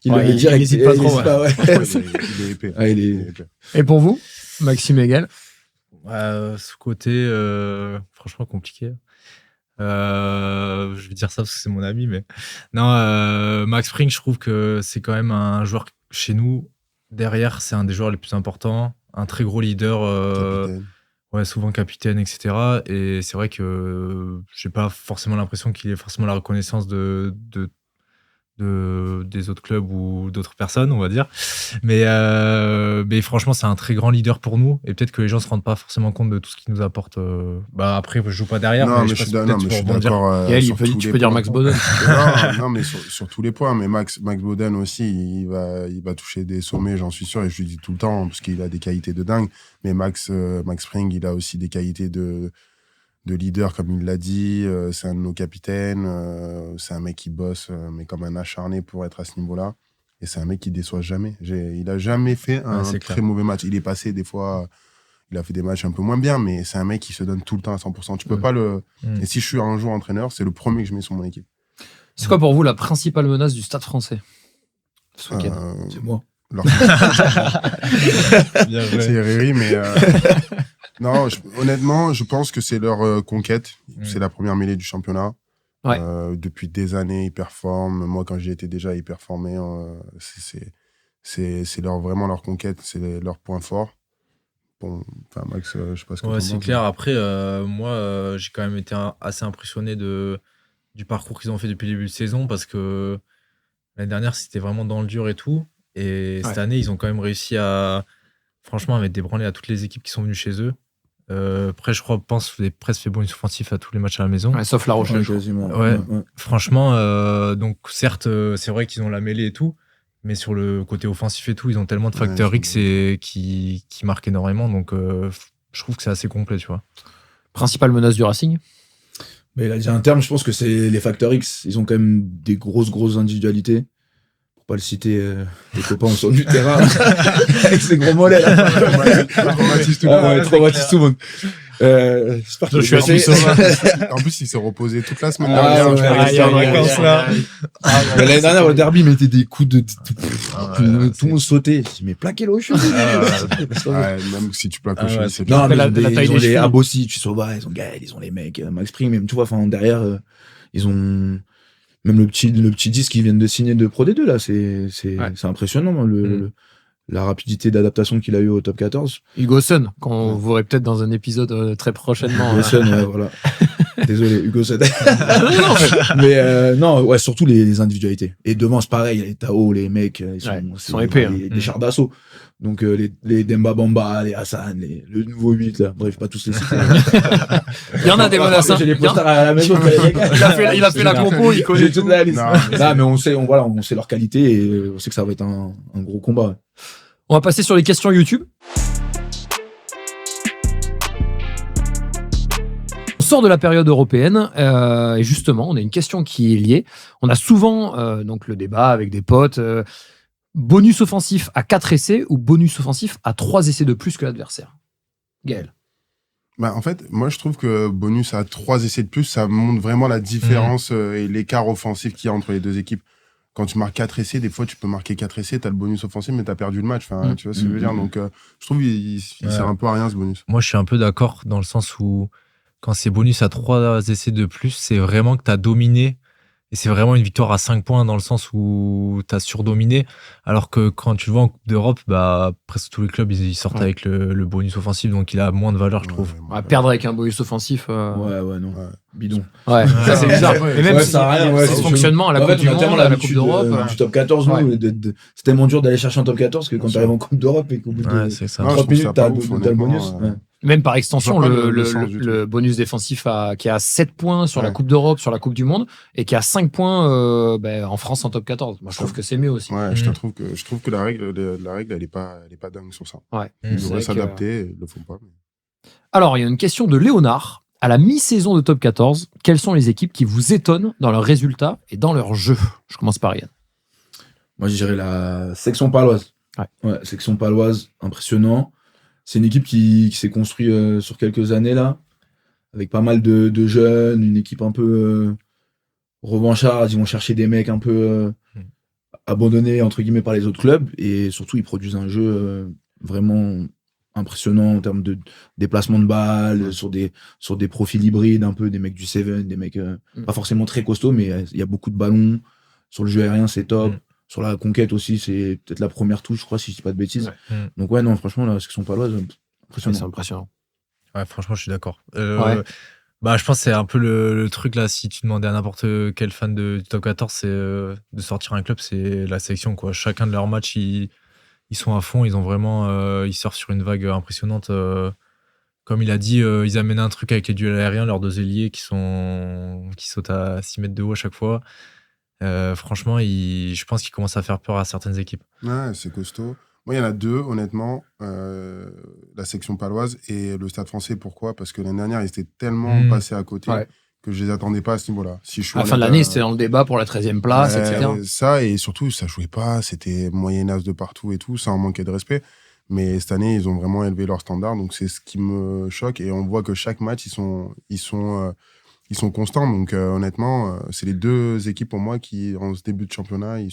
il Ouais, le met direct. il hésite pas trop, ouais. Il est épais. Ouais, il est- Il est épais. Et pour vous, Maxime Hegel? Ce côté, franchement compliqué. Je vais dire ça parce que c'est mon ami, mais non, Max Spring, je trouve que c'est quand même un joueur chez nous. Derrière, c'est un des joueurs les plus importants, un très gros leader, Capitaine. ouais, souvent capitaine, etc. Et c'est vrai que j'ai pas forcément l'impression qu'il ait forcément la reconnaissance des autres clubs ou d'autres personnes, on va dire. Mais franchement, c'est un très grand leader pour nous. Et peut-être que les gens se rendent pas forcément compte de tout ce qu'il nous apporte. Après, je joue pas derrière. Non, mais je je suis pense peut-être tu peux rebondir. d'accord. Gaël, sur tous tu les peux dire points. Max Boden. Non, mais sur tous les points. Mais Max Boden aussi, il va toucher des sommets, j'en suis sûr. Et je lui dis tout le temps, parce qu'il a des qualités de dingue. Mais Max Spring, il a aussi des qualités de leader, comme il l'a dit. C'est un de nos capitaines. C'est un mec qui bosse, mais comme un acharné pour être à ce niveau-là. Et c'est un mec qui déçoit jamais. Il a jamais fait un c'est très clair. mauvais match. Il est passé des fois... Il a fait des matchs un peu moins bien, mais c'est un mec qui se donne tout le temps à 100%. Tu peux pas le... Et si je suis un jour entraîneur, c'est le premier que je mets sur mon équipe. C'est quoi pour vous la principale menace du Stade français ce week-end? C'est moi. leur- Bien joué. c'est Herreri, mais... non, honnêtement, je pense que c'est leur conquête. C'est la première mêlée du championnat. Ouais. Depuis des années, ils performent. Moi, quand j'y étais déjà, ils performaient. C'est vraiment leur conquête, c'est leur point fort. Bon, enfin, Max, je sais pas ce que Ouais, t'en c'est penses. clair. Après, moi, j'ai quand même été assez impressionné du parcours qu'ils ont fait depuis le début de saison parce que l'année dernière, c'était vraiment dans le dur et tout. Et cette année, ils ont quand même réussi à, franchement, à mettre des branlées à toutes les équipes qui sont venues chez eux. Après, je pense que les presque fait bonus offensif à tous les matchs à la maison. Ouais, sauf La Rochelle. Ouais, quasiment. Ouais. Franchement, donc certes, c'est vrai qu'ils ont la mêlée et tout, mais sur le côté offensif et tout, ils ont tellement de facteurs Ouais, X et qui marquent énormément. Donc, je trouve que c'est assez complet, tu vois. Principale menace du Racing? Mais il a dit un terme, je pense que c'est les facteurs X. Ils ont quand même des grosses individualités. Pour pas le citer, les copains sont du terrain avec ces gros mollets là. Traumatise tout le Ah monde. ouais, traumatise tout le monde. J'espère qu'il Je est suis blessé. En plus, il s'est reposé toute la semaine Ah, dernière. ouais, Je ouais, crois ouais, qu'il était en ouais, vacances, ouais, là. Mais l'année dernière, au derby, il mettait des coups de. Tout le c'est- monde sautait. Je dis, mais plaquez-le au cheveu. Ouais, même si tu plaques au Ah, cheveu, ouais, c'est Non, bien. mais La taille ils ont des les chevilles. Abossi, tu sais, ouais, ils ont Gaël, ils ont les mecs, Max Spring, même, tu vois, enfin, derrière, ils ont, même le petit 10 qu'ils viennent de signer de Pro D2, là, c'est impressionnant, hein, la rapidité d'adaptation qu'il a eu au top 14. Hugo Sun, qu'on verrait peut-être dans un épisode très prochainement. Hugo Sun, ouais, voilà. Désolé, Hugo Sun. Mais non, ouais, surtout les individualités. Et devant, c'est pareil, les Tao, les mecs, ils sont épais, des chars d'assaut. Donc, les Demba Bamba, les Hassan, le nouveau 8, là. Bref, pas tous les citer. Il y en a des menaces. hein. J'ai les Il y en- posters à la maison. Il a fait la compo, il connaît J'ai tout. toute la liste. Non, mais Non, mais on sait leur qualité et on sait que ça va être un gros combat. On va passer sur les questions YouTube. On sort de la période européenne et justement, on a une question qui est liée. On a souvent donc le débat avec des potes. Bonus offensif à 4 essais ou bonus offensif à 3 essais de plus que l'adversaire? Gaël. Bah, en fait, moi, je trouve que bonus à 3 essais de plus, ça montre vraiment la différence et l'écart offensif qu'il y a entre les deux équipes. Quand tu marques 4 essais, des fois, tu peux marquer 4 essais, t'as le bonus offensif, mais t'as perdu le match. Enfin, tu vois ce que je veux dire? Donc, je trouve qu'il sert un peu à rien, ce bonus. Moi, je suis un peu d'accord dans le sens où quand c'est bonus à 3 essais de plus, c'est vraiment que tu as dominé. Et c'est vraiment une victoire à 5 points dans le sens où tu as surdominé. Alors que quand tu le vois en Coupe d'Europe, bah, presque tous les clubs, ils sortent avec le bonus offensif. Donc, il a moins de valeur, je trouve. On va perdre avec un bonus offensif. Ouais, non. Ouais. Bidon. Ouais, ça c'est bizarre. Ouais, Mais même ouais, si ça a rien, ouais, ce c'est fonctionnement à la En Coupe fait, du on a tellement Monde, à la Coupe l'habitude d'Europe. du top 14, Ouais. nous, c'est tellement dur d'aller chercher un top 14 que quand Bien t'arrives en Coupe d'Europe et qu'au bout de Ouais, c'est ça. Non, je 30 trouve ça minutes, pas t'as ouf, le honnêtement, bonus. Ouais. Même par extension, Je vois pas le le sens du tout. bonus défensif qui est à 7 points sur la Ouais. Coupe d'Europe, sur la Coupe du Monde, et qui a 5 points en France en top 14. Moi, je trouve que c'est mieux aussi. Ouais, je trouve que la règle, elle est pas dingue sur ça. Ouais. Ils C'est devraient vrai que- s'adapter, ils le font pas. Alors, il y a une question de Léonard. À la mi-saison de top 14, quelles sont les équipes qui vous étonnent dans leurs résultats et dans leur jeu? Je commence par Yann. Moi, je dirais la section paloise. Ouais, section paloise, impressionnant. C'est une équipe qui s'est construite sur quelques années là, avec pas mal de jeunes, une équipe un peu revancharde. Ils vont chercher des mecs un peu abandonnés entre guillemets par les autres clubs, et surtout ils produisent un jeu vraiment impressionnant en termes de déplacement de balles, sur des profils hybrides, un peu des mecs du Seven, des mecs pas forcément très costauds, mais il y a beaucoup de ballons. Sur le jeu aérien, c'est top. Sur la conquête aussi, c'est peut-être la première touche, je crois, si je dis pas de bêtises. Donc ouais, non, franchement, la section paloise, impressionnant. C'est impressionnant. Ouais, franchement, je suis d'accord. Bah, je pense que c'est un peu le truc là, si tu demandais à n'importe quel fan du top 14, c'est de sortir un club, c'est la sélection, quoi. Chacun de leurs matchs, ils sont à fond, ils ont vraiment, ils surfent sur une vague impressionnante. Comme il a dit, ils amènent un truc avec les duels aériens, leurs deux ailiers qui sautent à 6 mètres de haut à chaque fois. Franchement, je pense qu'ils commencent à faire peur à certaines équipes. Ouais, c'est costaud. Moi, il y en a deux, honnêtement. La section paloise et le Stade Français. Pourquoi ? Parce que l'année dernière, ils étaient tellement passés à côté que je les attendais pas à ce niveau-là. Si je suis à la fin de l'année, c'était dans le débat pour la 13e place, etc. Ça, et surtout, ça jouait pas. C'était moyennasse de partout et tout. Ça en manquait de respect. Mais cette année, ils ont vraiment élevé leur standard. Donc, c'est ce qui me choque. Et on voit que chaque match, ils sont constants. Donc, honnêtement, c'est les deux équipes pour moi qui, en ce début de championnat, ils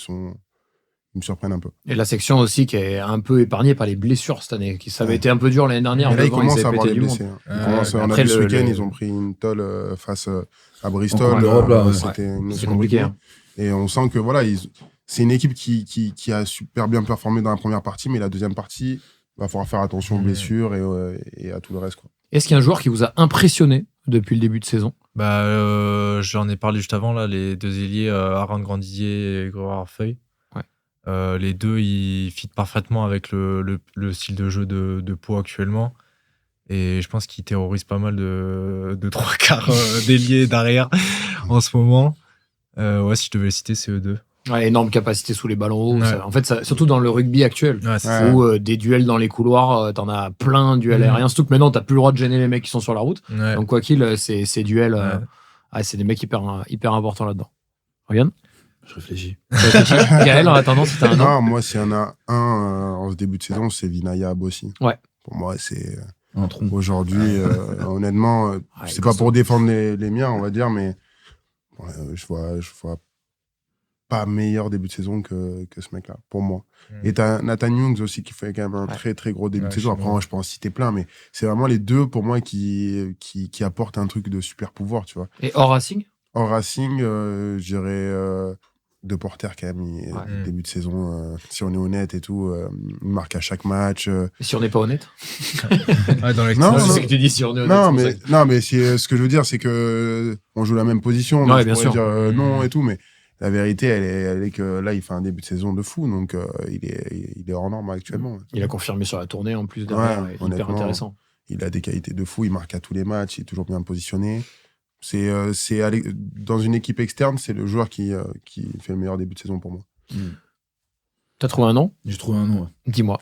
me surprennent un peu. Et la section aussi qui est un peu épargnée par les blessures cette année. Ça avait été un peu dur l'année dernière. Et là, ils commencent à avoir des blessés. On a vu ce week-end, ils ont pris une tôle face à Bristol. C'était compliqué. Et on sent que voilà, c'est une équipe qui a super bien performé dans la première partie, mais la deuxième partie, il va falloir faire attention aux blessures et à tout le reste, quoi. Est-ce qu'il y a un joueur qui vous a impressionné depuis le début de saison ? J'en ai parlé juste avant, là, les deux ailiers, Aaron Grandier et Grégoire Arfeuille. Les deux, ils fit parfaitement avec le style de jeu de Pau actuellement. Et je pense qu'ils terrorisent pas mal de 3/4 d'ailiers derrière en ce moment. Si je devais les citer, c'est eux deux. Ouais, énorme capacité sous les ballons hauts. En fait, surtout dans le rugby actuel, où des duels dans les couloirs, t'en as plein, duels aériens. Surtout que maintenant, t'as plus le droit de gêner les mecs qui sont sur la route. Donc, quoi qu'il, ces duels, c'est des mecs hyper importants là-dedans. Regarde. Je réfléchis. Gaël, en attendant, si t'as un nom. Moi, s'il y en a un en ce début de saison, c'est Vinaya Abossi. Ouais. Pour moi, c'est un tronc. Aujourd'hui, honnêtement, c'est pas pour défendre les miens, on va dire, mais je vois pas meilleur début de saison que ce mec-là, pour moi. Et t'as Nathan Youngs aussi qui fait quand même un très très gros début de saison. Après, moi, je peux en citer plein, mais c'est vraiment les deux pour moi qui apportent un truc de super pouvoir, tu vois. Et hors Racing ? Hors Racing, je dirais De Porter quand même. Début de saison, si on est honnête et tout, il marque à chaque match. Et si on n'est pas honnête ? Non, c'est ce que tu dis, si on est honnête. Non, mais ce que je veux dire, c'est que on joue la même position. Donc bien sûr. Dire non et tout, mais la vérité, elle est que là, il fait un début de saison de fou, donc il est hors norme actuellement. Il a confirmé sur la tournée en plus derrière, hyper intéressant. Il a des qualités de fou, il marque à tous les matchs, il est toujours bien positionné. C'est dans une équipe externe, c'est le joueur qui fait le meilleur début de saison pour moi. T'as trouvé un nom ? J'ai trouvé un nom. Ouais. Dis-moi.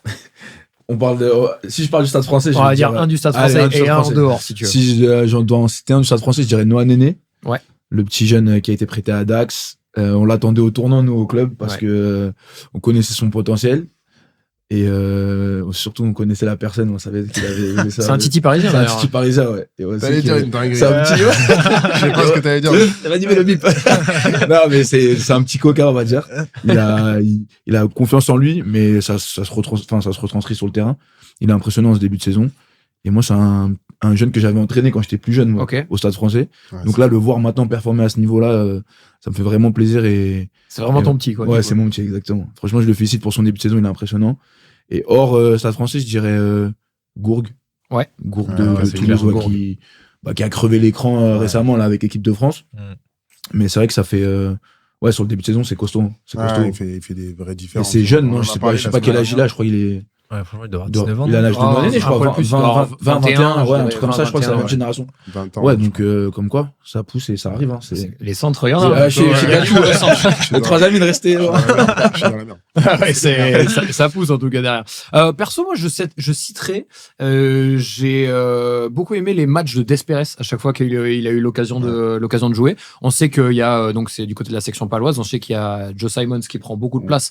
On parle si je parle du Stade Français, on va dire un du Stade Français et un en dehors, si tu veux. Si j'en dois en citer un du Stade Français, je dirais Noah Néné. Ouais. Le petit jeune qui a été prêté à Dax. On l'attendait au tournant, nous, au club, parce que on connaissait son potentiel. Et surtout, on connaissait la personne, on savait qu'il avait ça. C'est un Titi parisien, d'ailleurs. C'est un Titi parisien, ouais. T'allais dire une dinguerie. C'est un petit... Je sais pas ce que t'allais dire. T'avais animé le bip. Non, mais c'est un petit coquin, on va dire. Il a confiance en lui, mais ça se retranscrit sur le terrain. Il est impressionnant en ce début de saison. Et moi, c'est un jeune que j'avais entraîné quand j'étais plus jeune, moi, au Stade Français. Ouais, donc là, le voir maintenant performer à ce niveau-là, ça me fait vraiment plaisir. C'est vraiment ton petit, quoi. Ouais, c'est mon petit, exactement. Franchement, je le félicite pour son début de saison, il est impressionnant. Et hors Stade Français, je dirais Gourgue. Ouais. Gourgue de Toulouse, qui a crevé l'écran récemment là, avec l'équipe de France. Mais c'est vrai que ça fait... sur le début de saison, c'est costaud. Il fait des vraies différences. Et c'est jeune, non, je sais pas quel âge il a, je crois qu'il est... Ouais, franchement, il doit avoir 19 ans. Il a l'âge de Noah Néné, je crois. 20, 21, ouais, un truc comme ça, je crois que c'est la même génération. 20 ans. Ouais, donc, comme quoi, ça pousse et ça arrive. Hein, les centres, regarde. Chez Gatou, les 3 amis de rester. Je suis dans la merde. Ouais, ça pousse en tout cas derrière. Perso, moi, je citerai, j'ai beaucoup aimé les matchs de Desperes à chaque fois qu'il a eu l'occasion de jouer. On sait qu'il y a, donc c'est du côté de la section paloise, on sait qu'il y a Joe Simons qui prend beaucoup de place,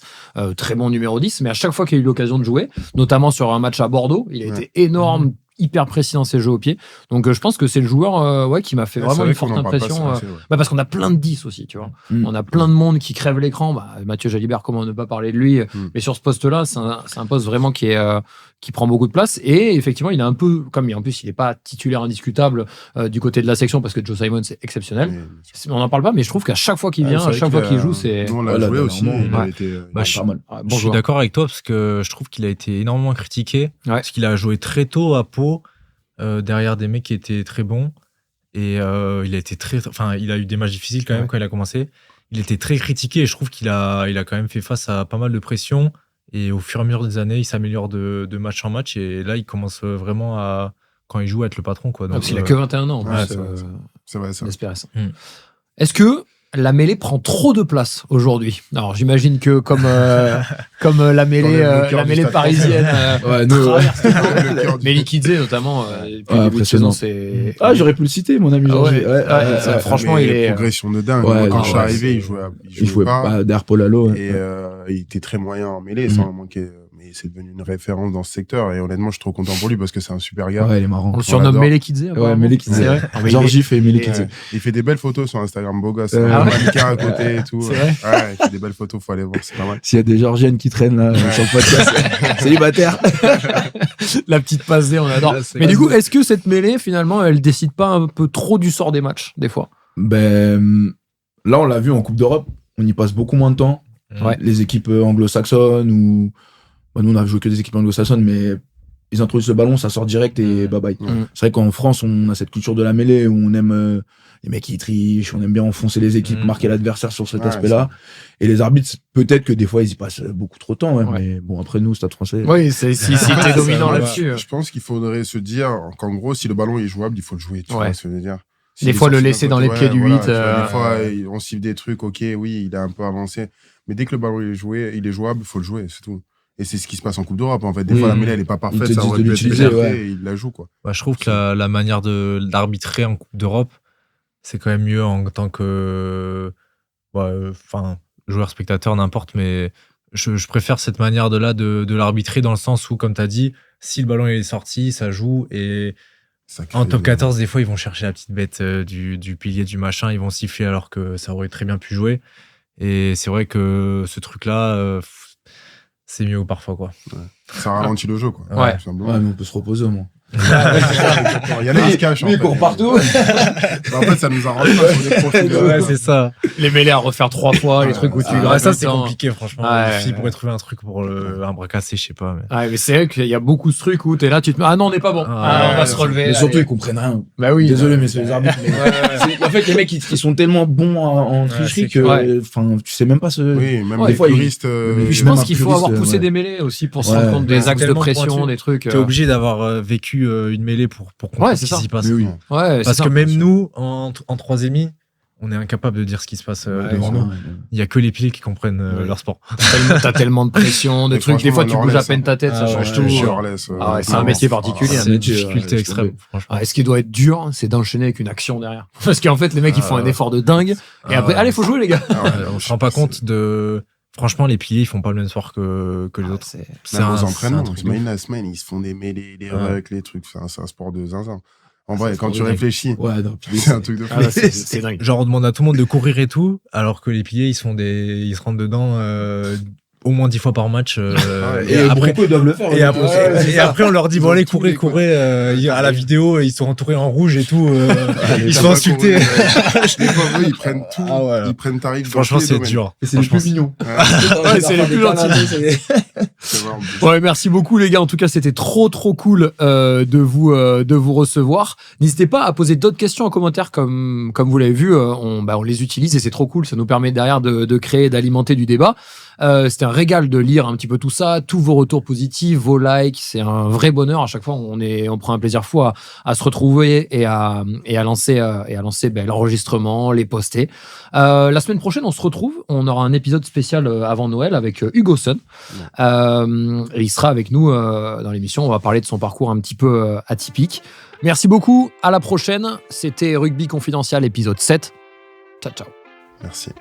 très bon numéro 10, mais à chaque fois qu'il a eu l'occasion de jouer, notamment sur un match à Bordeaux, il a été énorme, hyper précis dans ses jeux au pied. Donc je pense que c'est le joueur qui m'a fait vraiment une forte impression. Parce qu'on a plein de 10 aussi, tu vois. On a plein de monde qui crève l'écran. Mathieu Jalibert, comment ne pas parler de lui. Mais sur ce poste-là, c'est un poste vraiment qui prend beaucoup de place. Et effectivement, il est un peu, comme en plus, il n'est pas titulaire indiscutable du côté de la section parce que Joe Simon, c'est exceptionnel. On n'en parle pas, mais je trouve qu'à chaque fois qu'il vient, à chaque fois qu'il joue, c'est. Nous, on l'a joué aussi. Je suis d'accord avec toi parce que je trouve qu'il a été énormément critiqué. Parce qu'il a joué très tôt à Pau. Derrière des mecs qui étaient très bons et il a eu des matchs difficiles quand même quand il a commencé. Il était très critiqué et je trouve qu'il a quand même fait face à pas mal de pression et au fur et à mesure des années il s'améliore de match en match et là il commence vraiment à quand il joue à être le patron quoi. Donc, parce qu'il a que 21 ans. C'est vrai ça. Est-ce que la mêlée prend trop de place aujourd'hui? Alors j'imagine que comme la mêlée parisienne, Melikidze notamment. Impressionnant. J'aurais pu le citer, mon ami Georges. Franchement, il est progression de dingue. Quand je suis arrivé, il jouait pas derrière Paul Allo. Et il était très moyen en mêlée, sans manquer. Mais c'est devenu une référence dans ce secteur et honnêtement, je suis trop content pour lui parce que c'est un super gars. Ouais, il est marrant. On le surnomme Melikidze. Ouais, Melikidze. Georgie fait Melikidze. Il fait des belles photos sur Instagram, beau gosse. Malika à côté et tout. C'est vrai. Ouais, il fait des belles photos, faut aller voir, c'est pas mal. S'il y a des Georgiennes qui traînent là sur le podcast, célibataire. La petite passe D, on adore. Mais du coup, est-ce que cette mêlée, finalement, elle décide pas un peu trop du sort des matchs, des fois? Là, on l'a vu en Coupe d'Europe, on y passe beaucoup moins de temps. Les équipes anglo-saxonnes ou nous on a joué que des équipes anglo-saxonnes, mais ils introduisent le ballon, ça sort direct et bye bye. C'est vrai qu'en France on a cette culture de la mêlée où on aime les mecs qui trichent, on aime bien enfoncer les équipes, marquer l'adversaire sur cet aspect-là. Et les arbitres, peut-être que des fois ils y passent beaucoup trop de temps, mais bon, après nous, Stade Français. Oui, si t'es dominant là-dessus. Je pense qu'il faudrait se dire qu'en gros, si le ballon est jouable, il faut le jouer. Tu vois ce que je veux dire. Des fois, le laisser dans les pieds du 8. Des fois, on siffle des trucs, ok, oui, il a un peu avancé. Mais dès que le ballon est jouable, il faut le jouer, c'est tout. Et c'est ce qui se passe en Coupe d'Europe. En fait, des fois, la mêlée, elle est pas parfaite, ça aurait pu être et il la joue, quoi. Je trouve que la manière d'arbitrer en Coupe d'Europe, c'est quand même mieux en tant que joueur, spectateur, n'importe, mais je préfère cette manière de l'arbitrer dans le sens où, comme tu as dit, si le ballon est sorti, ça joue et en top 14, des fois, ils vont chercher la petite bête du pilier, du machin, ils vont siffler alors que ça aurait très bien pu jouer. Et c'est vrai que ce truc-là, c'est mieux parfois, quoi. Ça ralentit le jeu, quoi. Mais on peut se reposer au moins. Il y en a qui se cachent. Lui, il court partout. En fait, ça nous a rendu sur des profils. C'est ça. Les mêlées à refaire 3 fois, les trucs où tu ça, c'est compliqué, franchement. Il pourrait trouver un truc pour un bras cassé, je sais pas. Mais c'est vrai qu'il y a beaucoup ce truc où t'es là, tu te dis, ah non, on n'est pas bon. On va se relever. Mais surtout, ils comprennent rien. Bah oui. Désolé, mais c'est les arbitres. En fait, les mecs, ils sont tellement bons en tricherie que, tu sais même pas ce. Oui, même les puristes. Je pense qu'il faut avoir poussé des mêlées aussi pour se rendre compte des axes de pression, des trucs. T'es obligé d'avoir vécu une mêlée pour comprendre ce qui s'y passe. Parce que même nous, en 3e, on est incapable de dire ce qui se passe devant nous. Il y a que les piliers qui comprennent leur sport. T'as tellement de pression, des trucs. Des fois, tu bouges à peine ta tête, ça change tout. C'est un métier particulier. C'est une difficulté extrême. Et ce qui doit être dur, c'est d'enchaîner avec une action derrière. Parce qu'en fait, les mecs, ils font un effort de dingue. Et après, allez, faut jouer, les gars. On se rend pas compte de. Franchement, les piliers, ils font pas le même sport que les autres. C'est un entraînement. Imagine la semaine, ils se font des mêlées, les rucks, les trucs. C'est un sport de zinzin. En vrai, quand tu réfléchis, c'est un truc de fou. C'est dingue. Genre, on demande à tout le monde de courir et tout, alors que les piliers, ils se rentrent dedans au moins 10 fois par match. Et après, ils doivent le faire. Et après, on leur dit, bon, allez, courez. À la vidéo, ils sont entourés en rouge et tout. Ils se font insulter. Les pauvres, ils prennent tout. Ils prennent tarif. Franchement, c'est dur. Et c'est les plus mignons. C'est les plus gentils. C'est vrai, en plus. Ouais, merci beaucoup les gars. En tout cas, c'était trop cool de vous recevoir. N'hésitez pas à poser d'autres questions en commentaire, comme vous l'avez vu. On les utilise et c'est trop cool. Ça nous permet derrière de créer, d'alimenter du débat. C'était un régal de lire un petit peu tout ça, tous vos retours positifs, vos likes. C'est un vrai bonheur. À chaque fois, on prend un plaisir fou à se retrouver et à lancer l'enregistrement, les poster. La semaine prochaine, on se retrouve. On aura un épisode spécial avant Noël avec Hugo Sun. Et il sera avec nous dans l'émission. On va parler de son parcours un petit peu atypique. Merci beaucoup. À la prochaine. C'était Rugby Confidential, épisode 7. Ciao. Merci.